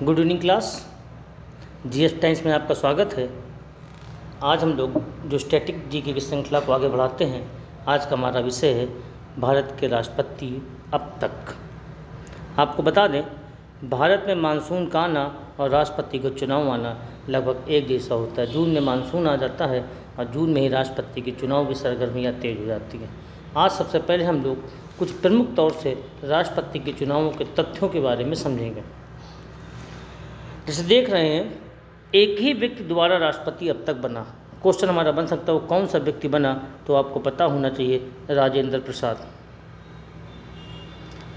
Good evening class. GS times में आपका स्वागत है। आज हम लोग जो स्टैटिक जीके की श्रृंखला को आगे बढ़ाते हैं, आज का हमारा विषय है भारत के राष्ट्रपति अब तक। आपको बता दें, भारत में मानसून का आना और राष्ट्रपति का चुनाव आना लगभग एक जैसा होता है। जून में मानसून आ जाता है और जून में ही राष्ट्रपति के चुनाव की सरगर्मियाँ तेज हो जाती हैं। आज सबसे पहले हम लोग कुछ प्रमुख तौर से राष्ट्रपति के चुनावों के तथ्यों के बारे में समझेंगे। जैसे देख रहे हैं, एक ही व्यक्ति दोबारा राष्ट्रपति अब तक बना। क्वेश्चन हमारा बन सकता है वो कौन सा व्यक्ति बना, तो आपको पता होना चाहिए, राजेंद्र प्रसाद।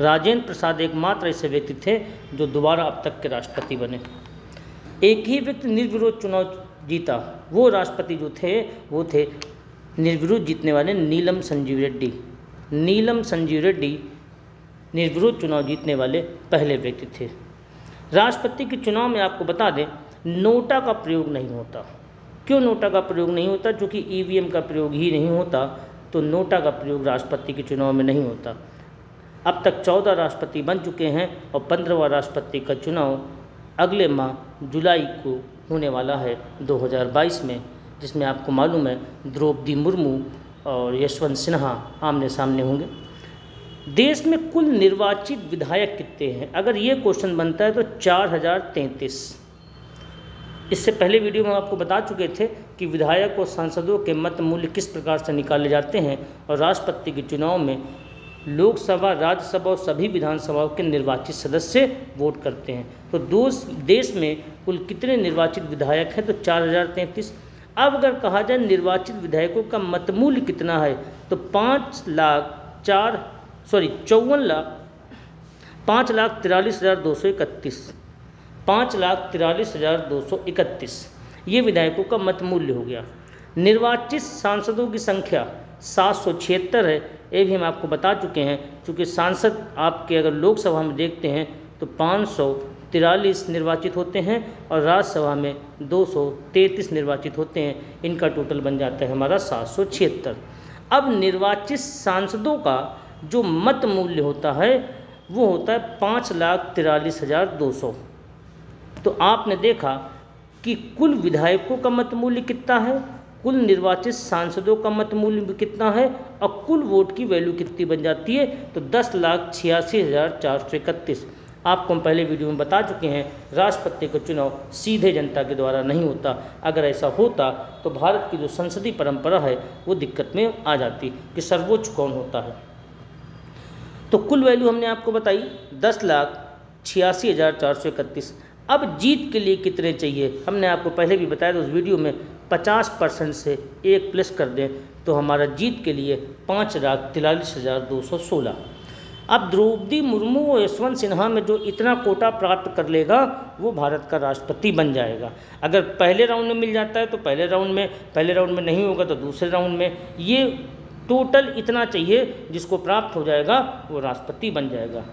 राजेंद्र प्रसाद एकमात्र ऐसे व्यक्ति थे जो दोबारा अब तक के राष्ट्रपति बने। एक ही व्यक्ति निर्विरोध चुनाव जीता। वो राष्ट्रपति जो थे वो थे निर्विरोध जीतने वाले नीलम संजीव रेड्डी। नीलम संजीव रेड्डी निर्विरोध चुनाव जीतने वाले पहले व्यक्ति थे। राष्ट्रपति के चुनाव में आपको बता दें, नोटा का प्रयोग नहीं होता। क्यों नोटा का प्रयोग नहीं होता? क्योंकि ईवीएम का प्रयोग ही नहीं होता, तो नोटा का प्रयोग राष्ट्रपति के चुनाव में नहीं होता। अब तक 14 राष्ट्रपति बन चुके हैं और 15वां राष्ट्रपति का चुनाव अगले माह जुलाई को होने वाला है 2022 में, जिसमें आपको मालूम है द्रौपदी मुर्मू और यशवंत सिन्हा आमने सामने होंगे। देश में कुल निर्वाचित विधायक कितने हैं? अगर ये क्वेश्चन बनता है तो 4033। इससे पहले वीडियो में आपको बता चुके थे कि विधायक और सांसदों के मत मूल्य किस प्रकार से निकाले जाते हैं और राष्ट्रपति के चुनाव में लोकसभा, राज्यसभा और सभी विधानसभाओं के निर्वाचित सदस्य वोट करते हैं। तो देश में कुल कितने निर्वाचित विधायक हैं? तो 4033। अब अगर कहा जाए निर्वाचित विधायकों का मत मूल्य कितना है, तो 5,43,231। 5,43,231 ये विधायकों का मत मूल्य हो गया। निर्वाचित सांसदों की संख्या 776 है। ये भी हम आपको बता चुके हैं, क्योंकि सांसद आपके अगर लोकसभा में देखते हैं तो 543 निर्वाचित होते हैं और राज्यसभा में 233 निर्वाचित होते हैं। इनका टोटल बन जाता है हमारा 776। अब निर्वाचित सांसदों का जो मत मूल्य होता है वो होता है 5,43,200। तो आपने देखा कि कुल विधायकों का मत मूल्य कितना है, कुल निर्वाचित सांसदों का मत मूल्य कितना है और कुल वोट की वैल्यू कितनी बन जाती है, तो 10,86,431। आपको हम पहले वीडियो में बता चुके हैं, राष्ट्रपति का चुनाव सीधे जनता के द्वारा नहीं होता। अगर ऐसा होता तो भारत की जो संसदीय परंपरा है वो दिक्कत में आ जाती कि सर्वोच्च कौन होता है। तो कुल वैल्यू हमने आपको बताई 10,86,431। अब जीत के लिए कितने चाहिए? हमने आपको पहले भी बताया, तो उस वीडियो में 50% से 1 प्लस कर दें तो हमारा जीत के लिए 5,43,216। अब द्रौपदी मुर्मू और यशवंत सिन्हा में जो इतना कोटा प्राप्त कर लेगा वो भारत का राष्ट्रपति बन जाएगा। अगर पहले राउंड में मिल जाता है तो पहले राउंड में नहीं होगा तो दूसरे राउंड में। ये टोटल इतना चाहिए, जिसको प्राप्त हो जाएगा वो राष्ट्रपति बन जाएगा।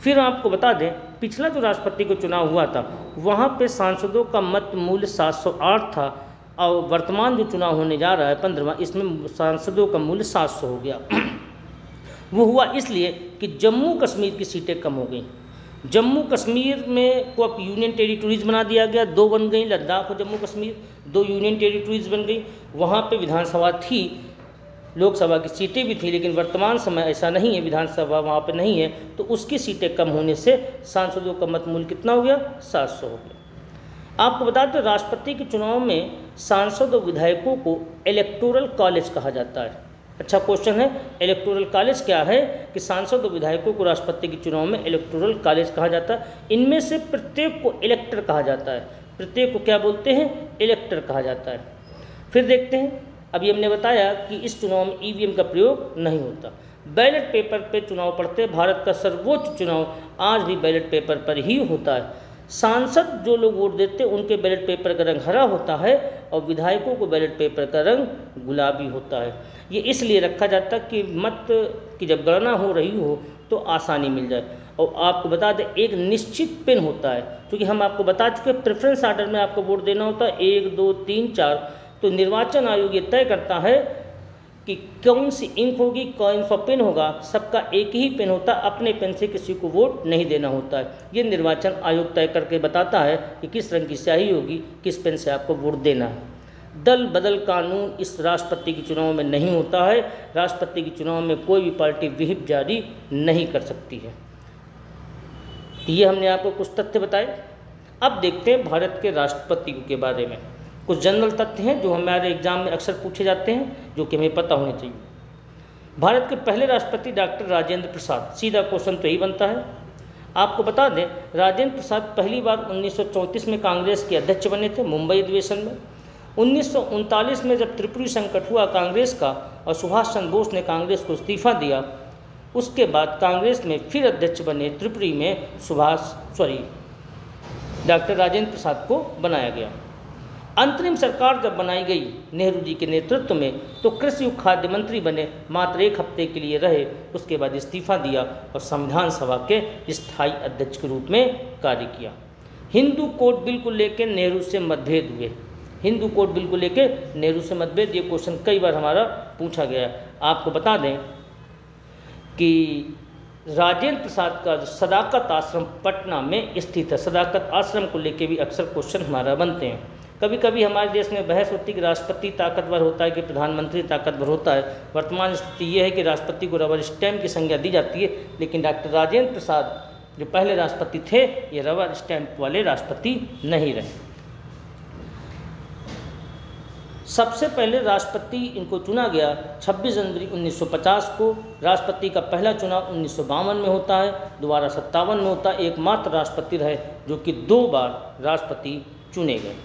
फिर आपको बता दें, पिछला जो राष्ट्रपति का चुनाव हुआ था वहाँ पे सांसदों का मत मूल्य 708 था और वर्तमान जो चुनाव होने जा रहा है 15वां, इसमें सांसदों का मूल्य 700 हो गया। वो हुआ इसलिए कि जम्मू कश्मीर की सीटें कम हो गई। जम्मू कश्मीर में को अब यूनियन टेरिटोरीज बना दिया गया, 2 बन गई, लद्दाख और जम्मू कश्मीर 2 यूनियन टेरिटोरीज बन गई। वहाँ पे विधानसभा थी, लोकसभा की सीटें भी थी, लेकिन वर्तमान समय ऐसा नहीं है, विधानसभा वहाँ पे नहीं है, तो उसकी सीटें कम होने से सांसदों का मत मूल्य कितना हो गया? 700 हो गया। आपको बता दें, राष्ट्रपति के चुनाव में सांसद और विधायकों को इलेक्टोरल कॉलेज कहा जाता है। अच्छा क्वेश्चन है, इलेक्टोरल कॉलेज क्या है? कि सांसद और विधायकों को राष्ट्रपति के चुनाव में इलेक्टोरल कॉलेज कहा जाता है। इनमें से प्रत्येक को इलेक्टर कहा जाता है। प्रत्येक को क्या बोलते हैं? इलेक्टर कहा जाता है। फिर देखते हैं, अभी हमने बताया कि इस चुनाव में ईवीएम का प्रयोग नहीं होता। बैलेट पेपर पे चुनाव पड़ते हैं। भारत का सर्वोच्च चुनाव आज भी बैलेट पेपर पर ही होता है। सांसद जो लोग वोट देते हैं उनके बैलेट पेपर का रंग हरा होता है और विधायकों को बैलेट पेपर का रंग गुलाबी होता है। ये इसलिए रखा जाता है कि मत की जब गणना हो रही हो तो आसानी मिल जाए। और आपको बता दें, एक निश्चित पिन होता है, क्योंकि हम आपको बता चुके प्रेफरेंस आर्डर में आपको वोट देना होता है 1, 2, 3, 4। तो निर्वाचन आयोग ये तय करता है कि कौन सी इंक होगी, कौन सा पेन होगा, सबका एक ही पेन होता है, अपने पेन से किसी को वोट नहीं देना होता है। ये निर्वाचन आयोग तय करके बताता है कि किस रंग की स्याही होगी, किस पेन से आपको वोट देना है। दल बदल कानून इस राष्ट्रपति के चुनाव में नहीं होता है। राष्ट्रपति के चुनाव में कोई भी पार्टी व्हिप जारी नहीं कर सकती है। ये हमने आपको कुछ तथ्य बताए। अब देखते हैं भारत के राष्ट्रपति के बारे में। कुछ जनरल तथ्य हैं जो हमारे एग्जाम में अक्सर पूछे जाते हैं, जो कि हमें पता होने चाहिए। भारत के पहले राष्ट्रपति डॉक्टर राजेंद्र प्रसाद। सीधा क्वेश्चन तो यही बनता है। आपको बता दें, राजेंद्र प्रसाद पहली बार 1934 में कांग्रेस के अध्यक्ष बने थे, मुंबई अधिवेशन में। 1939 में जब त्रिपुरी संकट हुआ कांग्रेस का और सुभाष चंद्र बोस ने कांग्रेस को इस्तीफा दिया, उसके बाद कांग्रेस में फिर अध्यक्ष बने त्रिपुरी में डॉक्टर राजेंद्र प्रसाद को बनाया गया। अंतरिम सरकार जब बनाई गई नेहरू जी के नेतृत्व में, तो कृषि और खाद्य मंत्री बने, मात्र 1 हफ्ते के लिए रहे, उसके बाद इस्तीफा दिया और संविधान सभा के स्थायी अध्यक्ष के रूप में कार्य किया। हिंदू कोड बिल को लेकर नेहरू से मतभेद हुए। हिंदू कोड बिल को लेकर नेहरू से मतभेद, ये क्वेश्चन कई बार हमारा पूछा गया। आपको बता दें कि राजेंद्र प्रसाद का सदाकत आश्रम पटना में स्थित है। सदाकत आश्रम को लेकर भी अक्सर क्वेश्चन हमारा बनते हैं। कभी कभी हमारे देश में बहस होती है कि राष्ट्रपति ताकतवर होता है कि प्रधानमंत्री ताकतवर होता है। वर्तमान स्थिति ये है कि राष्ट्रपति को रबर स्टैम्प की संज्ञा दी जाती है, लेकिन डॉक्टर राजेंद्र प्रसाद जो पहले राष्ट्रपति थे, ये रबर स्टैम्प वाले राष्ट्रपति नहीं रहे। सबसे पहले राष्ट्रपति इनको चुना गया 26 जनवरी 1950 को। राष्ट्रपति का पहला चुनाव 1952 में होता है, दोबारा 57 में होता है। एकमात्र राष्ट्रपति रहे जो कि 2 बार राष्ट्रपति चुने गए।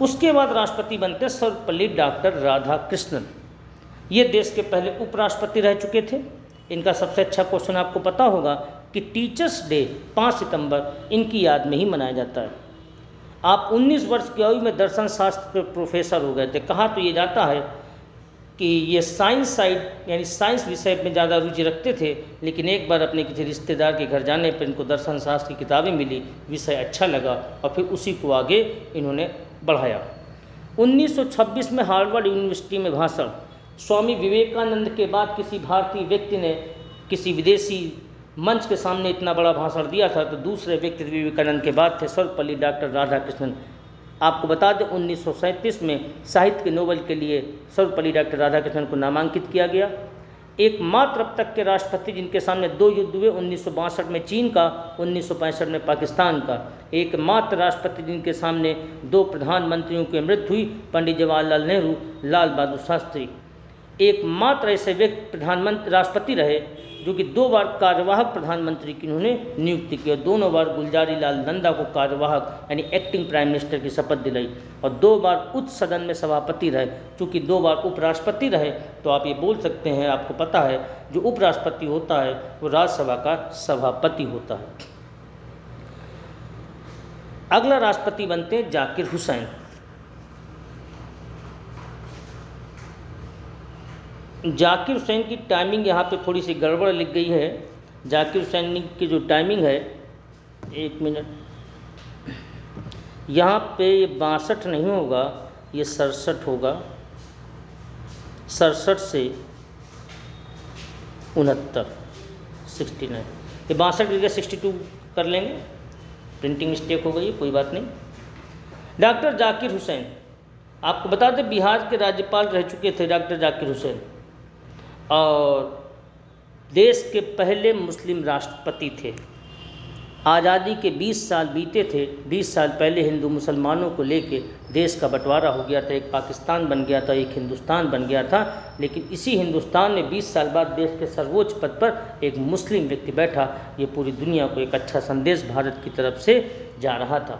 उसके बाद राष्ट्रपति बनते सर्वपल्ली डॉक्टर राधाकृष्णन। ये देश के पहले उपराष्ट्रपति रह चुके थे। इनका सबसे अच्छा क्वेश्चन आपको पता होगा कि टीचर्स डे 5 सितंबर इनकी याद में ही मनाया जाता है। आप 19 वर्ष की आयु में दर्शन शास्त्र के प्रोफेसर हो गए थे। कहा तो ये जाता है कि ये साइंस साइड यानी साइंस विषय में ज़्यादा रुचि रखते थे, लेकिन एक बार अपने किसी रिश्तेदार के घर जाने पर इनको दर्शन शास्त्र की किताबें मिली, विषय अच्छा लगा और फिर उसी को आगे इन्होंने बढ़ाया। 1926 में हार्वर्ड यूनिवर्सिटी में भाषण। स्वामी विवेकानंद के बाद किसी भारतीय व्यक्ति ने किसी विदेशी मंच के सामने इतना बड़ा भाषण दिया था, तो दूसरे व्यक्ति विवेकानंद के बाद थे सर्वपल्ली डॉक्टर राधाकृष्णन। आपको बता दें 1937 में साहित्य के नोबेल के लिए सर्वपल्ली डॉक्टर राधाकृष्णन को नामांकित किया गया। एकमात्र अब तक के राष्ट्रपति जिनके सामने 2 युद्ध हुए, 1962 में चीन का, 1965 में पाकिस्तान का। एकमात्र राष्ट्रपति जिनके सामने 2 प्रधानमंत्रियों की मृत्यु हुई, पंडित जवाहरलाल नेहरू, लाल बहादुर शास्त्री। एकमात्र ऐसे व्यक्ति राष्ट्रपति रहे जो कि 2 बार कार्यवाहक प्रधानमंत्री की उन्होंने नियुक्ति की, और दोनों बार गुलजारी लाल नंदा को कार्यवाहक यानी एक्टिंग प्राइम मिनिस्टर की शपथ दिलाई, और 2 बार उच्च सदन में सभापति रहे। चूँकि 2 बार उपराष्ट्रपति रहे, तो आप ये बोल सकते हैं, आपको पता है जो उपराष्ट्रपति होता है वो राज्यसभा का सभापति होता है। अगला राष्ट्रपति बनते हैं जाकिर हुसैन। जाकिर हुसैन की टाइमिंग यहाँ पे थोड़ी सी गड़बड़ लिख गई है। जाकिर हुसैन की जो टाइमिंग है, 1 मिनट, यहाँ पे ये 62 नहीं होगा, ये 67 होगा। 67 से 69, 69, ये 62 की जगह 62 कर लेंगे, प्रिंटिंग मिस्टेक हो गई, कोई बात नहीं। डॉक्टर जाकिर हुसैन, आपको बता दें बिहार के राज्यपाल रह चुके थे डॉक्टर जाकिर हुसैन, और देश के पहले मुस्लिम राष्ट्रपति थे। आज़ादी के 20 साल बीते थे। 20 साल पहले हिंदू मुसलमानों को लेके देश का बंटवारा हो गया था, एक पाकिस्तान बन गया था, एक हिंदुस्तान बन गया था। लेकिन इसी हिंदुस्तान में 20 साल बाद देश के सर्वोच्च पद पर एक मुस्लिम व्यक्ति बैठा। ये पूरी दुनिया को एक अच्छा संदेश भारत की तरफ से जा रहा था।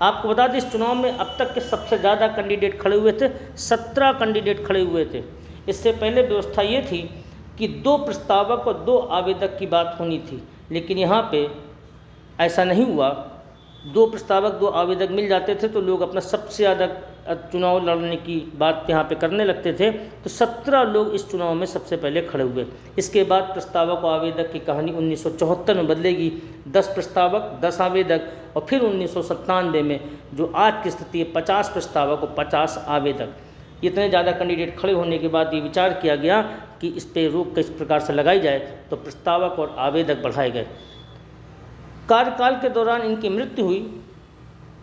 आपको बता दें इस चुनाव में अब तक के सबसे ज़्यादा कैंडिडेट खड़े हुए थे, 17 कैंडिडेट खड़े हुए थे। इससे पहले व्यवस्था ये थी कि 2 प्रस्तावक और 2 आवेदक की बात होनी थी, लेकिन यहाँ पे ऐसा नहीं हुआ। 2 प्रस्तावक 2 आवेदक मिल जाते थे तो लोग अपना सबसे ज़्यादा चुनाव लड़ने की बात यहाँ पे करने लगते थे। तो 17 लोग इस चुनाव में सबसे पहले खड़े हुए। इसके बाद प्रस्तावक और आवेदक की कहानी 1974 में बदलेगी। 10 प्रस्तावक 10 आवेदक, और फिर 1997 में जो आज की स्थिति है 50 प्रस्तावक और 50 आवेदक। इतने ज़्यादा कैंडिडेट खड़े होने के बाद ये विचार किया गया कि इस पर रोक किस प्रकार से लगाई जाए, तो प्रस्तावक और आवेदक बढ़ाए गए। कार्यकाल के दौरान इनकी मृत्यु हुई।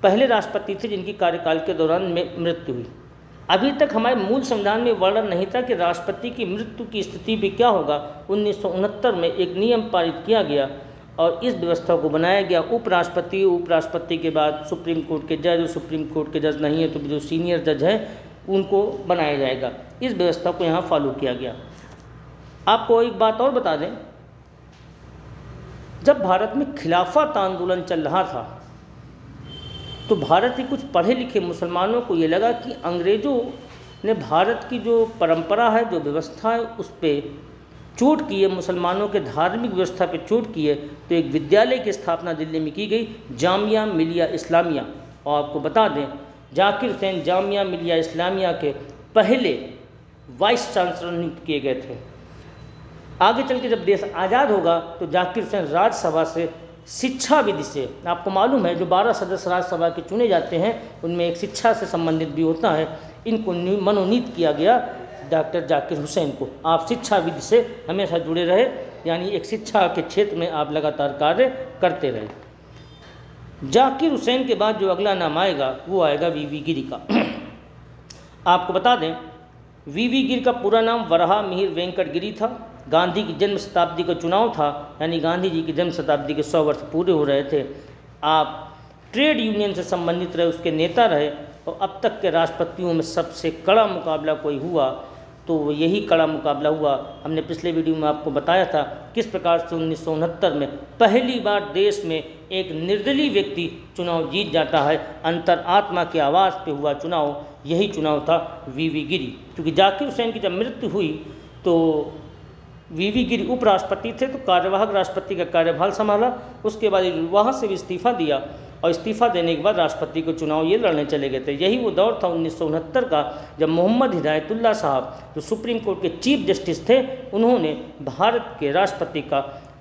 पहले राष्ट्रपति थे जिनकी कार्यकाल के दौरान मृत्यु हुई। अभी तक हमारे मूल संविधान में वर्णन नहीं था कि राष्ट्रपति की मृत्यु की स्थिति में क्या होगा। 1969 में एक नियम पारित किया गया और इस व्यवस्था को बनाया गया। उपराष्ट्रपति के बाद सुप्रीम कोर्ट के जज, सुप्रीम कोर्ट के जज नहीं है तो जो सीनियर जज है उनको बनाया जाएगा। इस व्यवस्था को यहाँ फॉलो किया गया। आपको एक बात और बता दें, जब भारत में खिलाफत आंदोलन चल रहा था तो भारत के कुछ पढ़े लिखे मुसलमानों को ये लगा कि अंग्रेज़ों ने भारत की जो परंपरा है, जो व्यवस्था है, उस पर चोट की है, मुसलमानों के धार्मिक व्यवस्था पे चोट की है। तो एक विद्यालय की स्थापना दिल्ली में की गई, जामिया मिलिया इस्लामिया। और आपको बता दें, जाकिर हुसैन जामिया मिलिया इस्लामिया के पहले वाइस चांसलर नियुक्त किए गए थे। आगे चल के जब देश आज़ाद होगा तो जाकिर हुसैन राज्यसभा से शिक्षा विधि से, आपको मालूम है जो 12 सदस्य राज्यसभा के चुने जाते हैं उनमें एक शिक्षा से संबंधित भी होता है, इनको मनोनीत किया गया डॉक्टर जाकिर हुसैन को। आप शिक्षा विधि से हमेशा जुड़े रहे, यानी एक शिक्षा के क्षेत्र में आप लगातार कार्य करते रहे। जाकिर हुसैन के बाद जो अगला नाम आएगा वो आएगा वीवी गिरी का। आपको बता दें, वीवी गिरी का पूरा नाम वराहा मिहिर वेंकट गिरी था। गांधी की जन्म शताब्दी का चुनाव था, यानी गांधी जी की जन्म शताब्दी के 100 वर्ष पूरे हो रहे थे। आप ट्रेड यूनियन से संबंधित रहे, उसके नेता रहे और अब तक के राष्ट्रपतियों में सबसे कड़ा मुकाबला कोई हुआ तो यही कड़ा मुकाबला हुआ। हमने पिछले वीडियो में आपको बताया था किस प्रकार से 1969 में पहली बार देश में एक निर्दलीय व्यक्ति चुनाव जीत जाता है। अंतरात्मा की आवाज़ पे हुआ चुनाव, यही चुनाव था वीवी गिरी। क्योंकि जाकिर हुसैन की जब मृत्यु हुई तो वीवी गिरी उपराष्ट्रपति थे, तो कार्यवाहक राष्ट्रपति का कार्यभार संभाला। उसके बाद वहाँ से भी इस्तीफा दिया और इस्तीफा देने के बाद राष्ट्रपति को चुनाव ये लड़ने चले गए थे। यही वो दौर था 1969 का जब मोहम्मद हिदायतुल्लाह साहब जो सुप्रीम कोर्ट के चीफ जस्टिस थे, उन्होंने भारत के राष्ट्रपति का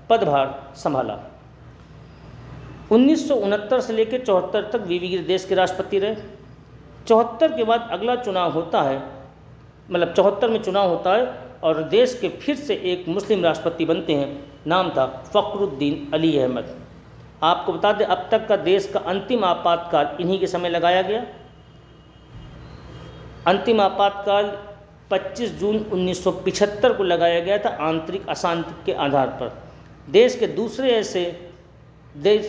पदभार संभाला। 1969 से लेकर 74 तक वीवी गिरी देश के राष्ट्रपति रहे। 74 के बाद अगला चुनाव होता है, मतलब 74 में चुनाव होता है और देश के फिर से एक मुस्लिम राष्ट्रपति बनते हैं। नाम था फ़खरुद्दीन अली अहमद। आपको बता दें, अब तक का देश का अंतिम आपातकाल इन्हीं के समय लगाया गया। अंतिम आपातकाल 25 जून 1975 को लगाया गया था आंतरिक अशांति के आधार पर। देश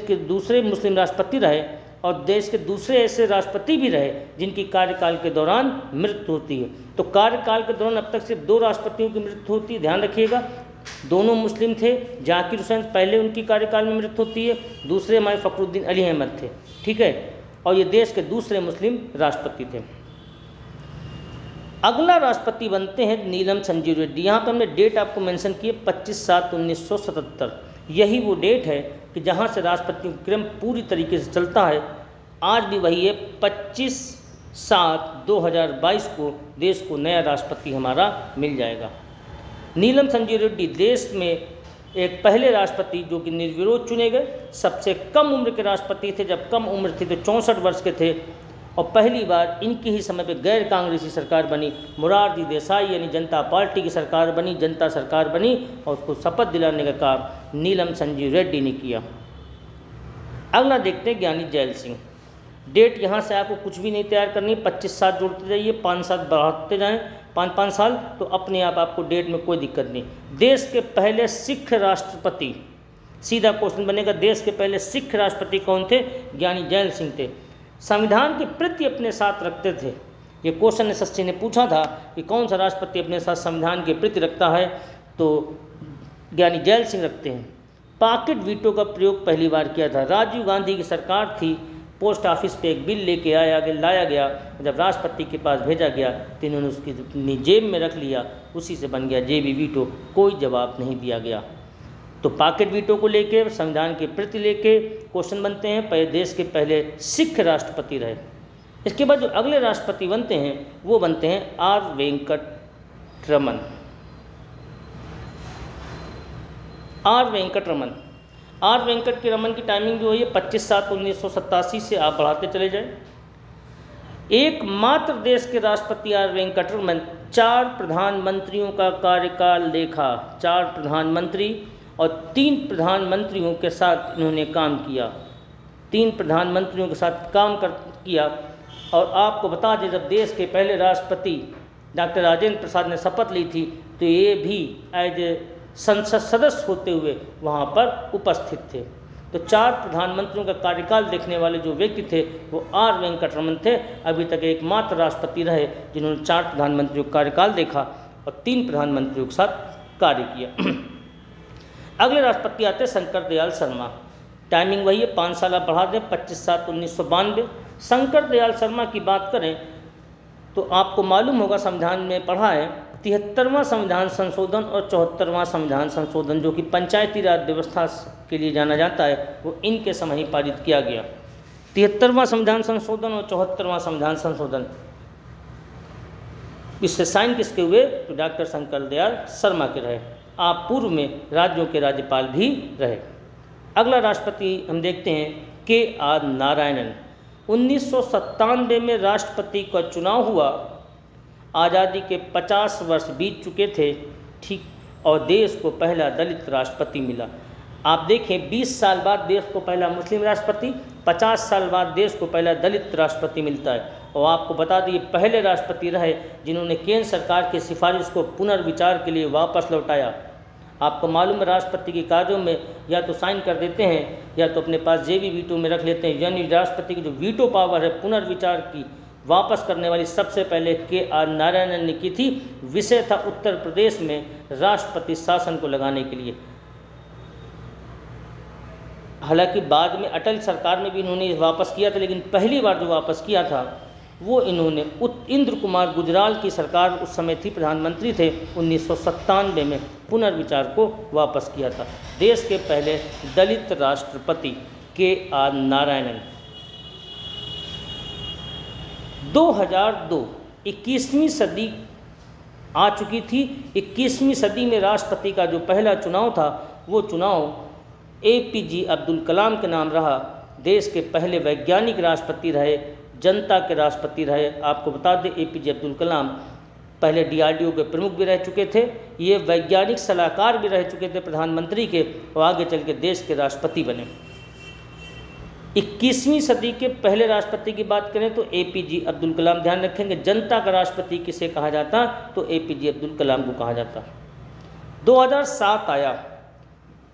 के दूसरे मुस्लिम राष्ट्रपति रहे और देश के दूसरे ऐसे राष्ट्रपति भी रहे जिनकी कार्यकाल के दौरान मृत्यु होती है। तो कार्यकाल के दौरान अब तक सिर्फ 2 राष्ट्रपतियों की मृत्यु होती है, ध्यान रखिएगा। दोनों मुस्लिम थे। जाकिर हुसैन पहले उनकी कार्यकाल में मृत्यु होती है, दूसरे हमारे फ़खरुद्दीन अली अहमद थे, ठीक है। और ये देश के दूसरे मुस्लिम राष्ट्रपति थे। अगला राष्ट्रपति बनते हैं नीलम संजीव रेड्डी। यहाँ पर हमने डेट आपको मेंशन की है 25/7/1977। यही वो डेट है कि जहाँ से राष्ट्रपति क्रम पूरी तरीके से चलता है। आज भी वही है, 25/7/2022 को देश को नया राष्ट्रपति हमारा मिल जाएगा। नीलम संजीव रेड्डी देश में एक पहले राष्ट्रपति जो कि निर्विरोध चुने गए, सबसे कम उम्र के राष्ट्रपति थे। जब कम उम्र थी तो 64 वर्ष के थे और पहली बार इनके ही समय पे गैर कांग्रेसी सरकार बनी। मोरारजी देसाई यानी जनता पार्टी की सरकार बनी, जनता सरकार बनी और उसको शपथ दिलाने का काम नीलम संजीव रेड्डी ने किया। अगला देखते हैं ज्ञानी जैल सिंह। डेट यहाँ से आपको कुछ भी नहीं तैयार करनी, 25 साल जोड़ते जाइए, 5 साल बढ़ाते जाएँ, 5-5 साल, तो अपने आप आपको डेट में कोई दिक्कत नहीं। देश के पहले सिख राष्ट्रपति, सीधा क्वेश्चन बनेगा, देश के पहले सिख राष्ट्रपति कौन थे? ज्ञानी जैल सिंह थे। संविधान की प्रति अपने साथ रखते थे। ये क्वेश्चन एसएससी ने पूछा था कि कौन सा राष्ट्रपति अपने साथ संविधान की प्रति रखता है, तो ज्ञानी जैल सिंह रखते हैं। पॉकेट वीटो का प्रयोग पहली बार किया था। राजीव गांधी की सरकार थी, पोस्ट ऑफिस पे एक बिल लेके लाया गया, जब राष्ट्रपति के पास भेजा गया तो इन्होंने उसकी अपनी जेब में रख लिया, उसी से बन गया जेबी वीटो, कोई जवाब नहीं दिया गया। तो पॉकेट वीटो को लेके, संविधान के प्रति लेके क्वेश्चन बनते हैं। पहले देश के पहले सिख राष्ट्रपति रहे। इसके बाद जो अगले राष्ट्रपति बनते हैं वो बनते हैं आर वेंकट रमन। आर वेंकट के रमन की टाइमिंग जो है 25/7/1987 से आप बढ़ाते चले जाएं। एकमात्र देश के राष्ट्रपति आर वेंकटरमन 4 प्रधानमंत्रियों का कार्यकाल देखा। 4 प्रधानमंत्री और 3 प्रधानमंत्रियों के साथ इन्होंने काम किया। 3 प्रधानमंत्रियों के साथ किया। और आपको बता दें, जब देश के पहले राष्ट्रपति डॉक्टर राजेंद्र प्रसाद ने शपथ ली थी तो ये भी एज ए संसद सदस्य होते हुए वहाँ पर उपस्थित थे। तो 4 प्रधानमंत्रियों का कार्यकाल देखने वाले जो व्यक्ति थे वो आर वेंकटरमन थे। अभी तक एकमात्र राष्ट्रपति रहे जिन्होंने 4 प्रधानमंत्रियों का कार्यकाल देखा और 3 प्रधानमंत्रियों के साथ कार्य किया। अगले राष्ट्रपति आते शंकर दयाल शर्मा। टाइमिंग वही है, 5 साल बढ़ा दें, 25/7/1992। शंकर दयाल शर्मा की बात करें तो आपको मालूम होगा, संविधान में पढ़ा है, 73वां संविधान संशोधन और 74वां संविधान संशोधन जो कि पंचायती राज व्यवस्था के लिए जाना जाता है, वो इनके समय ही पारित किया गया। 73वां संविधान संशोधन और 74वां संविधान संशोधन, इससे साइन किसके हुए? तो डॉक्टर शंकर दयाल शर्मा के रहे। आप पूर्व में राज्यों के राज्यपाल भी रहे। अगला राष्ट्रपति हम देखते हैं के.आर. नारायणन। 1997 में राष्ट्रपति का चुनाव हुआ। आज़ादी के 50 वर्ष बीत चुके थे, ठीक, और देश को पहला दलित राष्ट्रपति मिला। आप देखें, 20 साल बाद देश को पहला मुस्लिम राष्ट्रपति, 50 साल बाद देश को पहला दलित राष्ट्रपति मिलता है। और आपको बता दें, पहले राष्ट्रपति रहे जिन्होंने केंद्र सरकार की सिफारिश को पुनर्विचार के लिए वापस लौटाया। आपको मालूम है, राष्ट्रपति के कार्यों में या तो साइन कर देते हैं या तो अपने पास जेवी वीटो में रख लेते हैं, यानी राष्ट्रपति की जो वीटो पावर है पुनर्विचार की वापस करने वाली सबसे पहले के.आर. नारायणन ने की थी। विषय था उत्तर प्रदेश में राष्ट्रपति शासन को लगाने के लिए। हालांकि बाद में अटल सरकार में भी इन्होंने वापस किया था, लेकिन पहली बार जो वापस किया था वो इन्होंने इंद्र कुमार गुजराल की सरकार उस समय थी, प्रधानमंत्री थे, 1997 में पुनर्विचार को वापस किया था। देश के पहले दलित राष्ट्रपति के.आर. नारायणन। 2002, 21वीं सदी आ चुकी थी। 21वीं सदी में राष्ट्रपति का जो पहला चुनाव था वो चुनाव APJ अब्दुल कलाम के नाम रहा। देश के पहले वैज्ञानिक राष्ट्रपति रहे, जनता के राष्ट्रपति रहे। आपको बता दें, APJ अब्दुल कलाम पहले DRDO के प्रमुख भी रह चुके थे, ये वैज्ञानिक सलाहकार भी रह चुके थे प्रधानमंत्री के, और आगे चल के देश के राष्ट्रपति बने। 21वीं सदी के पहले राष्ट्रपति की बात करें तो APJ अब्दुल कलाम। ध्यान रखेंगे, जनता का राष्ट्रपति किसे कहा जाता तो APJ अब्दुल कलाम को कहा जाता। 2007 आया,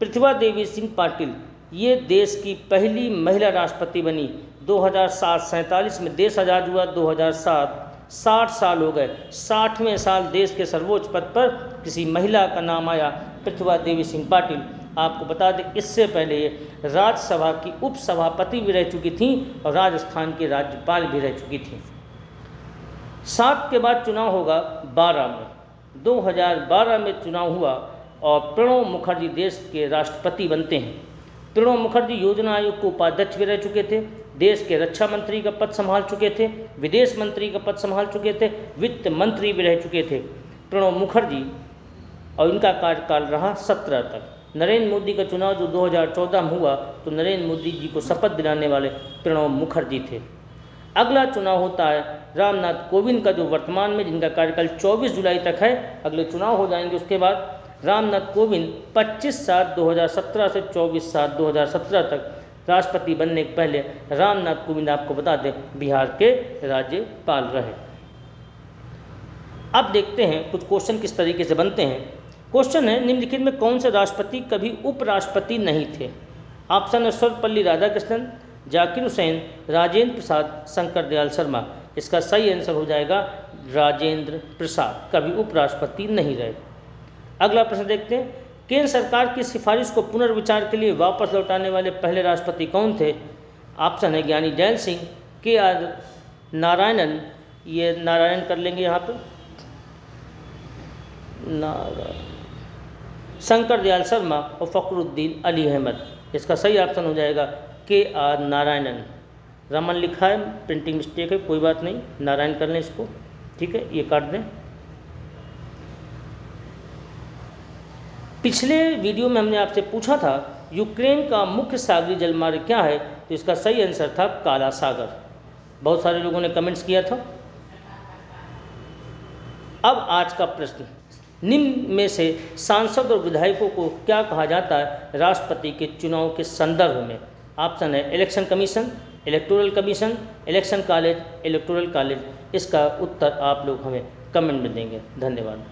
प्रतिभा देवी सिंह पाटिल, ये देश की पहली महिला राष्ट्रपति बनी। 2007 47 में देश आज़ाद हुआ, 2007 60 साल हो गए। 60वें साल देश के सर्वोच्च पद पर किसी महिला का नाम आया, प्रतिभा देवी सिंह पाटिल। आपको बता दें, इससे पहले ये राज्यसभा की उपसभापति भी रह चुकी थी और राजस्थान की राज्यपाल भी रह चुकी थी। 7 के बाद चुनाव होगा 12 में। 2012 में चुनाव हुआ और प्रणब मुखर्जी देश के राष्ट्रपति बनते हैं। प्रणब मुखर्जी योजना आयोग के उपाध्यक्ष भी रह चुके थे, देश के रक्षा मंत्री का पद संभाल चुके थे, विदेश मंत्री का पद संभाल चुके थे, वित्त मंत्री भी रह चुके थे प्रणब मुखर्जी, और इनका कार्यकाल रहा 17 तक। नरेंद्र मोदी का चुनाव जो 2014 में हुआ तो नरेंद्र मोदी जी को शपथ दिलाने वाले प्रणब मुखर्जी थे। अगला चुनाव होता है रामनाथ कोविंद का, जो वर्तमान में जिनका कार्यकाल 24 जुलाई तक है। अगले चुनाव हो जाएंगे उसके बाद। रामनाथ कोविंद 25/7/2017 से 24/7/2017 तक राष्ट्रपति बनने के पहले रामनाथ कोविंद, आपको बता दें, बिहार के राज्यपाल रहे। अब देखते हैं कुछ क्वेश्चन किस तरीके से बनते हैं। क्वेश्चन है, निम्नलिखित में कौन से राष्ट्रपति कभी उपराष्ट्रपति नहीं थे? ऑप्शन है सर्वपल्ली राधाकृष्णन, जाकिर हुसैन, राजेंद्र प्रसाद, शंकर दयाल शर्मा। इसका सही आंसर हो जाएगा राजेंद्र प्रसाद, कभी उपराष्ट्रपति नहीं रहे। अगला प्रश्न देखते हैं, केंद्र सरकार की सिफारिश को पुनर्विचार के लिए वापस लौटाने वाले पहले राष्ट्रपति कौन थे? ऑप्शन है ज्ञानी जैल सिंह, के.आर. नारायणन, ये नारायण कर लेंगे यहाँ पर, शंकर दयाल शर्मा और फखरुद्दीन अली अहमद। इसका सही ऑप्शन हो जाएगा के.आर. नारायणन। रमन लिखा है, प्रिंटिंग मिस्टेक है, कोई बात नहीं, नारायण कर लें इसको, ठीक है, ये काट दें। पिछले वीडियो में हमने आपसे पूछा था यूक्रेन का मुख्य सागरी जलमार्ग क्या है, तो इसका सही आंसर था काला सागर। बहुत सारे लोगों ने कमेंट्स किया था। अब आज का प्रश्न, निम्न में से सांसद और विधायकों को क्या कहा जाता है राष्ट्रपति के चुनाव के संदर्भ में? ऑप्शन है election commission, electoral commission, election college, electoral college. इसका उत्तर आप लोग हमें कमेंट में देंगे। धन्यवाद।